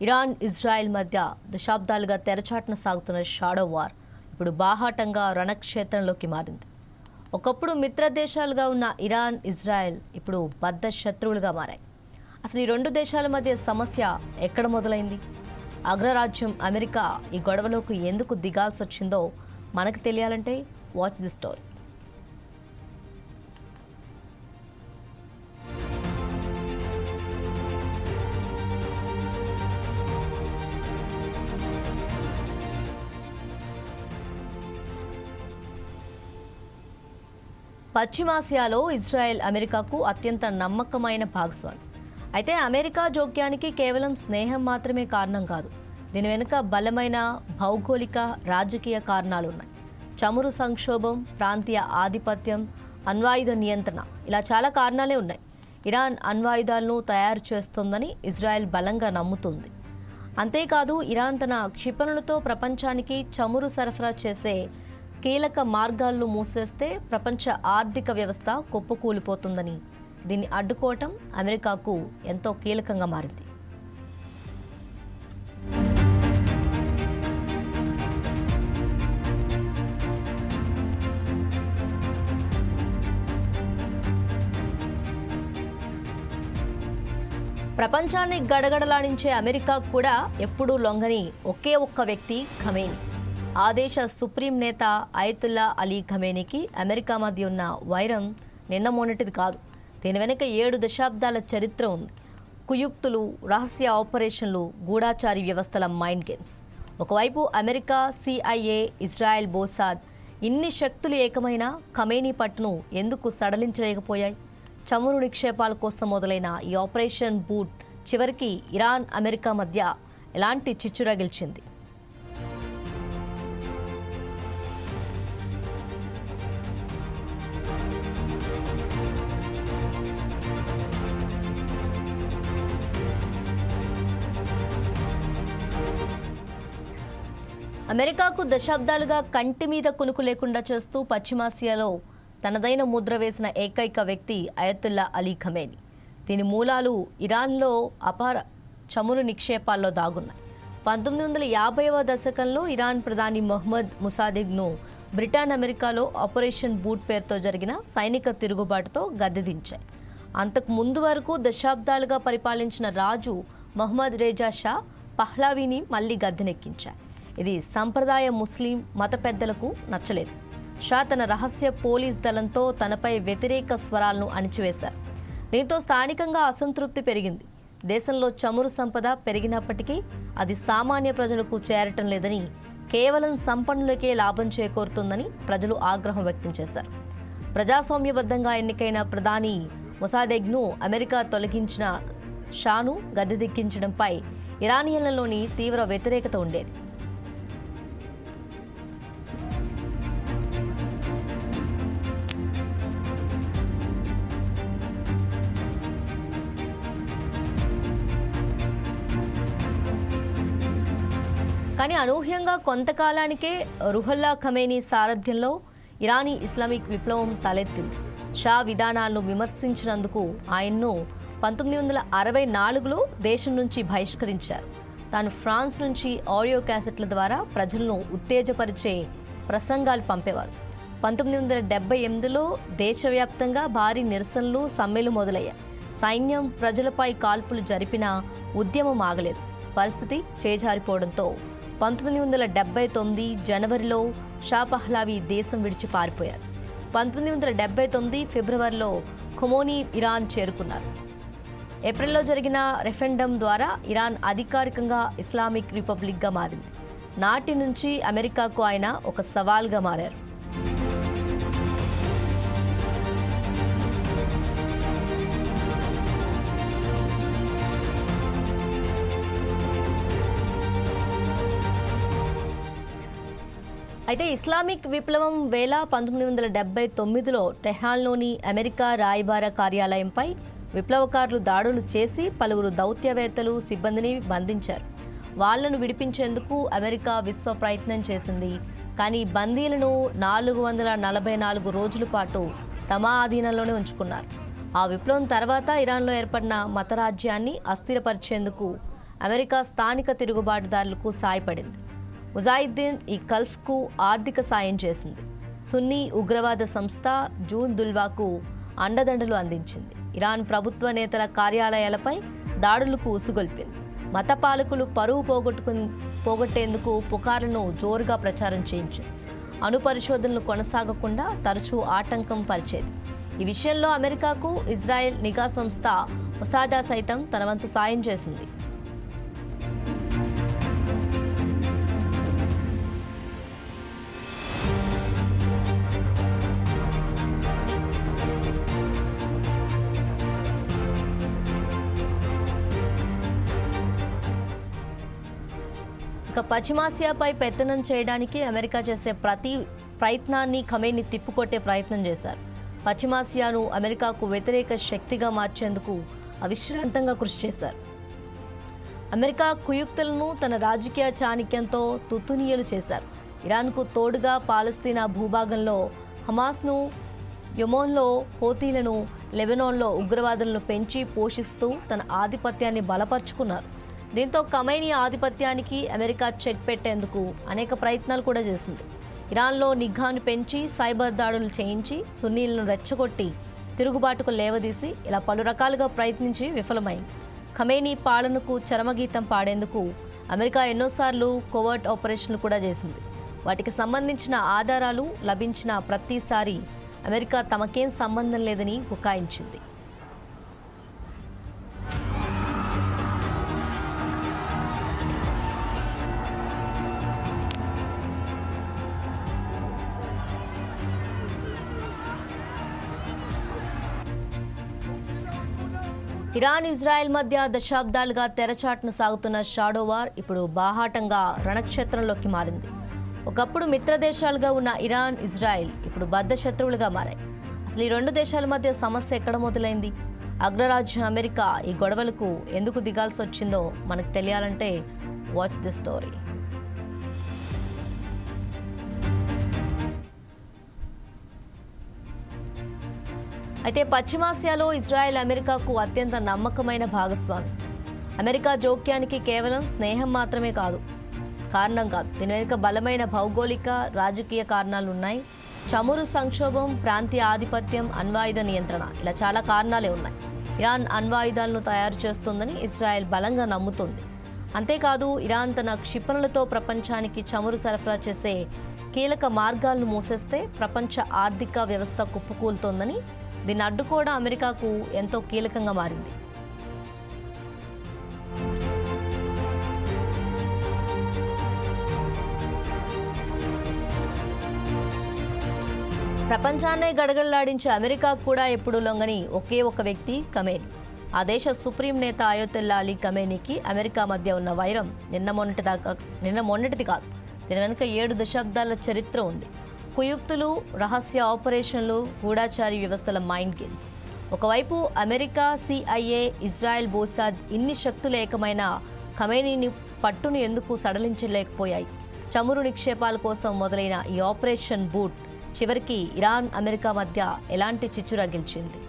Iran Israel మధ్య దశాబ్దాలుగా తెరచాటున సాగుతున్న షాడో వార్ ఇప్పుడు బాహాటంగా రణక్షేత్రంలోకి మారింది. ఒకప్పుడు మిత్ర దేశాలుగా ఉన్న ఇరాన్ ఇజ్రాయెల్ ఇప్పుడు బద్ధ శత్రువులుగా మారాయి. అసలు ఈ రెండు దేశాల మధ్య సమస్య ఎక్కడ మొదలైంది? అగ్రరాజ్యం అమెరికా ఈ గొడవలోకి ఎందుకు దిగాల్సి వచ్చిందో మనకు తెలియాలంటే వాచ్ ది స్టోరీ. పశ్చిమాసియాలో ఇజ్రాయెల్ అమెరికాకు అత్యంత నమ్మకమైన భాగస్వామి. అయితే అమెరికా జోక్యానికి కేవలం స్నేహం మాత్రమే కారణం కాదు. దీని వెనుక బలమైన భౌగోళిక రాజకీయ కారణాలు ఉన్నాయి. చమురు సంక్షోభం, ప్రాంతీయ ఆధిపత్యం, అణ్వాయుధ నియంత్రణ, ఇలా చాలా కారణాలే ఉన్నాయి. ఇరాన్ అణ్వాయుధాలను తయారు చేస్తోందని ఇజ్రాయెల్ బలంగా నమ్ముతుంది. అంతేకాదు, ఇరాన్ తన క్షిపణులతో ప్రపంచానికి చమురు సరఫరా చేసే కీలక మార్గాలను మూసివేస్తే ప్రపంచ ఆర్థిక వ్యవస్థ కుప్పకూలిపోతుందని దీన్ని అడ్డుకోవటం అమెరికాకు ఎంతో కీలకంగా మారింది. ప్రపంచాన్ని గడగడలాడించే అమెరికా కూడా ఎప్పుడూ లొంగని ఒకే ఒక్క వ్యక్తి ఖమేనీ. ఆ దేశ సుప్రీం నేత అయతుల్లా అలీ ఖమేనీకి అమెరికా మధ్య ఉన్న వైరం నిన్న మొన్నటిది కాదు. దీని వెనుక 7 దశాబ్దాల చరిత్ర ఉంది. కుయుక్తులు, రహస్య ఆపరేషన్లు, గూఢాచారి వ్యవస్థల మైండ్ గేమ్స్. ఒకవైపు అమెరికా, CIA, ఇజ్రాయెల్, మోసాద్, ఇన్ని శక్తులు ఏకమైన ఖమేనీ పట్టును ఎందుకు సడలించలేకపోయాయి? చమురు నిక్షేపాల కోసం మొదలైన ఈ ఆపరేషన్ బూట్ చివరికి ఇరాన్, అమెరికా మధ్య ఎలాంటి చిచ్చు రగిల్చింది? అమెరికాకు దశాబ్దాలుగా కంటి మీద కునుకు లేకుండా చేస్తూ పశ్చిమాసియాలో తనదైన ముద్ర వేసిన ఏకైక వ్యక్తి అయతుల్లా అలీ ఖమేనీ. దీని మూలాలు ఇరాన్లో అపార చమురు నిక్షేపాల్లో దాగున్నాయి. 1950వ దశకంలో ఇరాన్ ప్రధాని మొహమ్మద్ ముసాదెగ్ను బ్రిటన్, అమెరికాలో ఆపరేషన్ బూట్ పేరుతో జరిగిన సైనిక తిరుగుబాటుతో గద్దెదించాయి. అంతకు ముందు వరకు దశాబ్దాలుగా పరిపాలించిన రాజు మహమ్మద్ రేజా షా పహ్లావీని మళ్లీ గద్దెనెక్కించాయి. ఇది సంప్రదాయ ముస్లిం మత పెద్దలకు నచ్చలేదు. షా తన రహస్య పోలీస్ దళంతో తనపై వ్యతిరేక స్వరాలను అణిచివేశారు. దీంతో స్థానికంగా అసంతృప్తి పెరిగింది. దేశంలో చమురు సంపద పెరిగినప్పటికీ అది సామాన్య ప్రజలకు చేరటం లేదని, కేవలం సంపన్నులకే లాభం చేకూరుతుందని ప్రజలు ఆగ్రహం వ్యక్తం చేశారు. ప్రజాస్వామ్యబద్ధంగా ఎన్నికైన ప్రధాని మొసాదెగ్ను అమెరికా తొలగించిన షాను గద్దెదిక్కించడంపై ఇరానియన్లలోని తీవ్ర వ్యతిరేకత ఉండేది. కానీ అనూహ్యంగా కొంతకాలానికే రుహల్లా ఖమేనీ సారథ్యంలో ఇరానీ ఇస్లామిక్ విప్లవం తలెత్తింది. షా విధానాలను విమర్శించినందుకు ఆయన్ను 1964లో దేశం నుంచి బహిష్కరించారు. తాను ఫ్రాన్స్ నుంచి ఆడియో క్యాసెట్ల ద్వారా ప్రజలను ఉత్తేజపరిచే ప్రసంగాలు పంపేవారు. 1978లో దేశవ్యాప్తంగా భారీ నిరసనలు, సమ్మెలు మొదలయ్యాయి. సైన్యం ప్రజలపై కాల్పులు జరిపినా ఉద్యమం ఆగలేదు. పరిస్థితి చేజారిపోవడంతో 1979 జనవరిలో షా పహ్లావి దేశం విడిచి పారిపోయారు. 1979 ఫిబ్రవరిలో ఖమేనీ ఇరాన్ చేరుకున్నారు. ఏప్రిల్లో జరిగిన రెఫరెండం ద్వారా ఇరాన్ అధికారికంగా ఇస్లామిక్ రిపబ్లిక్గా మారింది. నాటి నుంచి అమెరికాకు ఆయన ఒక సవాల్గా మారారు. అయితే ఇస్లామిక్ విప్లవం వేళ 1979లో టెహ్రాన్లోని అమెరికా రాయబార కార్యాలయంపై విప్లవకారులు దాడులు చేసి పలువురు దౌత్యవేత్తలు, సిబ్బందిని బంధించారు. వాళ్లను విడిపించేందుకు అమెరికా విశ్వ ప్రయత్నం చేసింది. కానీ బందీలను 444 రోజుల పాటు తమ ఆధీనంలోనే ఉంచుకున్నారు. ఆ విప్లవం తర్వాత ఇరాన్లో ఏర్పడిన మతరాజ్యాన్ని అస్థిరపరిచేందుకు అమెరికా స్థానిక తిరుగుబాటుదారులకు సాయపడింది. ముజాహిద్దీన్ ఈ గల్ఫ్కు ఆర్థిక సాయం చేసింది. సున్నీ ఉగ్రవాద సంస్థ జూన్ దుల్వాకు అండదండలు అందించింది. ఇరాన్ ప్రభుత్వ నేతల కార్యాలయాలపై దాడులకు ఉసుగొల్పింది. మత పాలకులు పరువు పోగొట్టేందుకు పుకార్లను జోరుగా ప్రచారం చేయించింది. అణు పరిశోధనలు కొనసాగకుండా తరచూ ఆటంకం పరిచేది. ఈ విషయంలో అమెరికాకు ఇజ్రాయెల్ నిఘా సంస్థ మొసాదా సైతం తన వంతు సాయం చేసింది. పశ్చిమాసియాపై పెత్తనం చేయడానికి అమెరికా చేసే ప్రతి ప్రయత్నాన్ని ఖమేనీ తిప్పుకొట్టే ప్రయత్నం చేశారు. పశ్చిమాసియాను అమెరికాకు వ్యతిరేక శక్తిగా మార్చేందుకు అవిశ్రాంతంగా కృషి చేశారు. అమెరికా కుయుక్తులను తన రాజకీయ చాణక్యంతో తుత్తునియలు చేశారు. ఇరాన్కు తోడుగా పాలస్తీనా భూభాగంలో హమాస్ను, యెమెన్లో హూతీలను, లెబనాన్లో ఉగ్రవాదులను పెంచి పోషిస్తూ తన ఆధిపత్యాన్ని బలపరుచుకున్నారు. దీంతో ఖమేనీ ఆధిపత్యానికి అమెరికా చెక్ పెట్టేందుకు అనేక ప్రయత్నాలు కూడా చేసింది. ఇరాన్లో నిఘాను పెంచి సైబర్ దాడులు చేయించి సున్నీలను రెచ్చగొట్టి తిరుగుబాటుకు లేవదీసి ఇలా పలు రకాలుగా ప్రయత్నించి విఫలమైంది. ఖమేనీ పాలనకు చరమగీతం పాడేందుకు అమెరికా ఎన్నోసార్లు కోవర్ట్ ఆపరేషన్లు కూడా చేసింది. వాటికి సంబంధించిన ఆధారాలు లభించిన ప్రతిసారి అమెరికా తమకేం సంబంధం లేదని బుకాయించింది. ఇరాన్, ఇజ్రాయెల్ మధ్య దశాబ్దాలుగా తెరచాటును సాగుతున్న షాడో వార్ ఇప్పుడు బాహాటంగా రణక్షేత్రంలోకి మారింది. ఒకప్పుడు మిత్రదేశాలుగా ఉన్న ఇరాన్, ఇజ్రాయెల్ ఇప్పుడు బద్ధ శత్రువులుగా మారాయి. అసలు ఈ రెండు దేశాల మధ్య సమస్య ఎక్కడ మొదలైంది? అగ్రరాజ్యం అమెరికా ఈ గొడవలకు ఎందుకు దిగాల్సి వచ్చిందో మనకు తెలియాలంటే వాచ్ ది స్టోరీ. అయితే పశ్చిమాసియాలో ఇజ్రాయెల్ అమెరికాకు అత్యంత నమ్మకమైన భాగస్వామి. అమెరికా జోక్యానికి కేవలం స్నేహం మాత్రమే కారణం కాదు. దీని వెనుక బలమైన భౌగోళిక, రాజకీయ కారణాలు ఉన్నాయి. చమురు సంక్షోభం, ప్రాంతీయ ఆధిపత్యం, అణ్వాయుధ నియంత్రణ, ఇలా చాలా కారణాలే ఉన్నాయి. ఇరాన్ అణ్వాయుధాలను తయారు చేస్తుందని ఇజ్రాయెల్ బలంగా నమ్ముతోంది. అంతేకాదు, ఇరాన్ తన క్షిపణులతో ప్రపంచానికి చమురు సరఫరా చేసే కీలక మార్గాలను మూసేస్తే ప్రపంచ ఆర్థిక వ్యవస్థ కుప్పకూలుతోందని, దీన్ని అడ్డుకోవడం అమెరికాకు ఎంతో కీలకంగా మారింది. ప్రపంచాన్నే గడగడలాడించే అమెరికా కూడా ఎప్పుడు లొంగని ఒకే ఒక వ్యక్తి ఖమేనీ. ఆ దేశ సుప్రీం నేత అయతుల్లా అలీ ఖమేనీకి అమెరికా మధ్య ఉన్న వైరం నిన్న మొన్నటిది కాదు. దీని వెనుక 7 దశాబ్దాల చరిత్ర ఉంది. కుయుక్తులు, రహస్య ఆపరేషన్లు, గూఢాచారి వ్యవస్థల మైండ్ గేమ్స్. ఒకవైపు అమెరికా, CIA, ఇజ్రాయెల్, మోసాద్ ఇన్ని శక్తులు ఏకమైన ఖమేనీని పట్టును ఎందుకు సడలించలేకపోయాయి? చమురు నిక్షేపాల కోసం మొదలైన ఈ ఆపరేషన్ బూట్ చివరికి ఇరాన్, అమెరికా మధ్య ఎలాంటి చిచ్చు రగిల్చింది?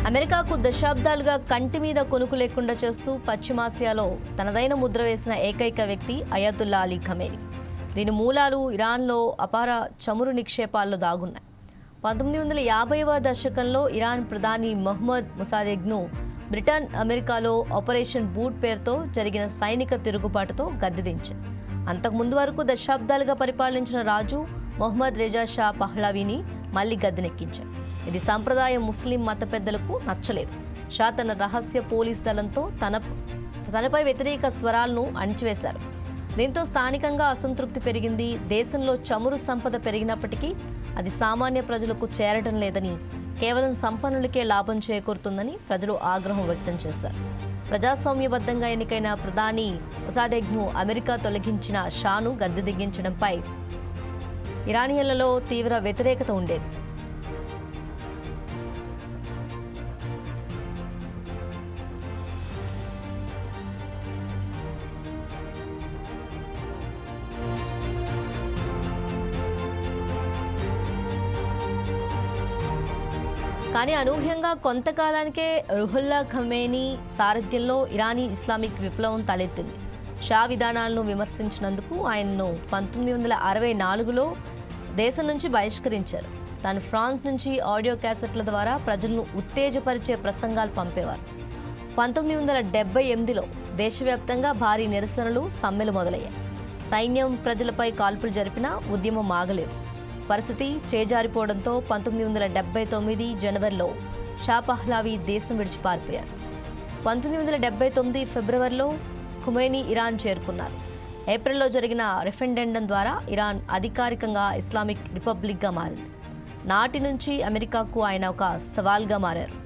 అమెరికాకు దశాబ్దాలుగా కంటి మీద కొనుకు లేకుండా చేస్తూ పశ్చిమాసియాలో తనదైన ముద్ర వేసిన ఏకైక వ్యక్తి అయతుల్లా అలీ ఖమేనీ. దీని మూలాలు ఇరాన్లో అపార చమురు నిక్షేపాల్లో దాగున్నాయి. 1950వ దశకంలో ఇరాన్ ప్రధాని మొహమ్మద్ మొసాదెగ్ను బ్రిటన్, అమెరికాలో ఆపరేషన్ బూట్ పేరుతో జరిగిన సైనిక తిరుగుబాటుతో గద్దెదించారు. అంతకుముందు వరకు దశాబ్దాలుగా పరిపాలించిన రాజు మొహమ్మద్ రేజా షా పహ్లవీని మళ్లీ గద్దెనెక్కించారు. ఇది సంప్రదాయ ముస్లిం మత పెద్దలకు నచ్చలేదు. షా తన రహస్య పోలీస్ దళంతో తనపై వ్యతిరేక స్వరాలను అణిచివేశారు. దీంతో స్థానికంగా అసంతృప్తి పెరిగింది. దేశంలో చమురు సంపద పెరిగినప్పటికీ అది సామాన్య ప్రజలకు చేరడం లేదని, కేవలం సంపన్నులకే లాభం చేకూరుతుందని ప్రజలు ఆగ్రహం వ్యక్తం చేశారు. ప్రజాస్వామ్యబద్ధంగా ఎన్నికైన ప్రధాని మొసాదెగ్ను అమెరికా తొలగించిన షాను గద్దె దిగించడంపై ఇరానియన్లలో తీవ్ర వ్యతిరేకత ఉండేది. కానీ అనూహ్యంగా కొంతకాలానికే రుహుల్లా ఖమేనీ సారథ్యంలో ఇరానీ ఇస్లామిక్ విప్లవం తలెత్తింది. షా విధానాలను విమర్శించినందుకు ఆయన్ను 1964లో దేశం నుంచి బహిష్కరించారు. తాను ఫ్రాన్స్ నుంచి ఆడియో క్యాసెట్ల ద్వారా ప్రజలను ఉత్తేజపరిచే ప్రసంగాలు పంపేవారు. 1978లో దేశవ్యాప్తంగా భారీ నిరసనలు, సమ్మెలు మొదలయ్యాయి. సైన్యం ప్రజలపై కాల్పులు జరిపినా ఉద్యమం ఆగలేదు. పరిస్థితి చేజారిపోవడంతో 1979 జనవరిలో షా పహ్లావి దేశం విడిచి పారిపోయారు. 1979 ఫిబ్రవరిలో ఖుమైనీ ఇరాన్ చేరుకున్నారు. ఏప్రిల్లో జరిగిన రెఫరెండం ద్వారా ఇరాన్ అధికారికంగా ఇస్లామిక్ రిపబ్లిక్గా మారింది. నాటి నుంచి అమెరికాకు ఆయన ఒక సవాల్గా మారారు.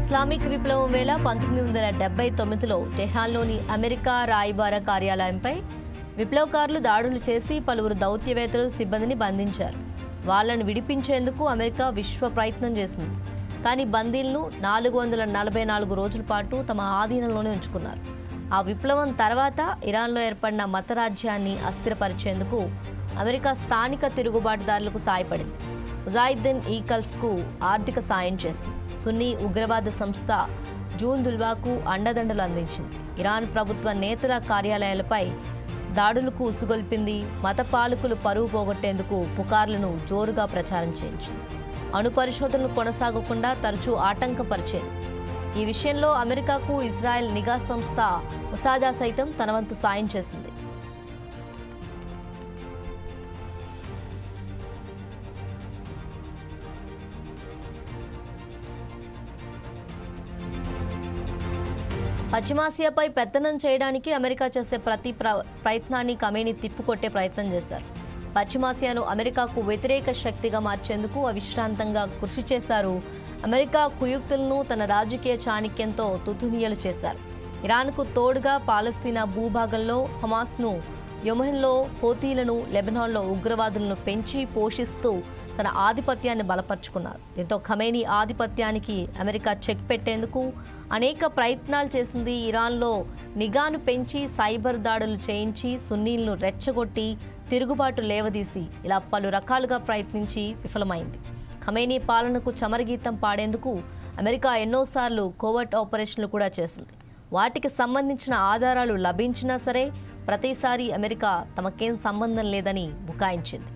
ఇస్లామిక్ విప్లవం వేళ 1979లో టెహ్రాన్లోని అమెరికా రాయబార కార్యాలయంపై విప్లవకారులు దాడులు చేసి పలువురు దౌత్యవేత్తలు, సిబ్బందిని బంధించారు. వాళ్లను విడిపించేందుకు అమెరికా విశ్వ ప్రయత్నం చేసింది. కానీ బందీలను 444 రోజుల పాటు తమ ఆధీనంలోనే ఉంచుకున్నారు. ఆ విప్లవం తర్వాత ఇరాన్లో ఏర్పడిన మతరాజ్యాన్ని అస్థిరపరిచేందుకు అమెరికా స్థానిక తిరుగుబాటుదారులకు సాయపడింది. ముజాహిద్దీన్ ఈ కల్ఫ్కు ఆర్థిక సాయం చేసింది. సున్నీ ఉగ్రవాద సంస్థ జూన్ దుల్వాకు అండదండలు అందించింది. ఇరాన్ ప్రభుత్వ నేతల కార్యాలయాలపై దాడులకు ఉసుగొల్పింది. మత పాలకులు పరువు పోగొట్టేందుకు పుకార్లను జోరుగా ప్రచారం చేయించింది. అణు పరిశోధనలు కొనసాగకుండా తరచూ ఆటంకపరిచేది. ఈ విషయంలో అమెరికాకు ఇజ్రాయెల్ నిఘా సంస్థ మొసాదా సైతం తన వంతు సాయం చేసింది. పశ్చిమాసియాపై పెత్తనం చేయడానికి అమెరికా చేసే ప్రతి ప్రయత్నాన్ని ఖమేనీ తిప్పుకొట్టే ప్రయత్నం చేశారు. పశ్చిమాసియాను అమెరికాకు వ్యతిరేక శక్తిగా మార్చేందుకు అవిశ్రాంతంగా కృషి చేశారు. అమెరికా కుయుక్తులను తన రాజకీయ చాణక్యంతో తుతునియలు చేశారు. ఇరాన్కు తోడుగా పాలస్తీనా భూభాగంలో హమాస్ను, యెమెన్లో హూతీలను, లెబనాన్లో ఉగ్రవాదులను పెంచి పోషిస్తూ తన ఆధిపత్యాన్ని బలపరుచుకున్నారు. దీంతో ఖమేనీ ఆధిపత్యానికి అమెరికా చెక్ పెట్టేందుకు అనేక ప్రయత్నాలు చేసింది. ఇరాన్లో నిఘాను పెంచి సైబర్ దాడులు చేయించి సున్నీలను రెచ్చగొట్టి తిరుగుబాటు లేవదీసి ఇలా పలు రకాలుగా ప్రయత్నించి విఫలమైంది. ఖమేనీ పాలనకు చమరగీతం పాడేందుకు అమెరికా ఎన్నోసార్లు కోవర్ట్ ఆపరేషన్లు కూడా చేసింది. వాటికి సంబంధించిన ఆధారాలు లభించినా సరే ప్రతిసారి అమెరికా తమకేం సంబంధం లేదని బుకాయించింది.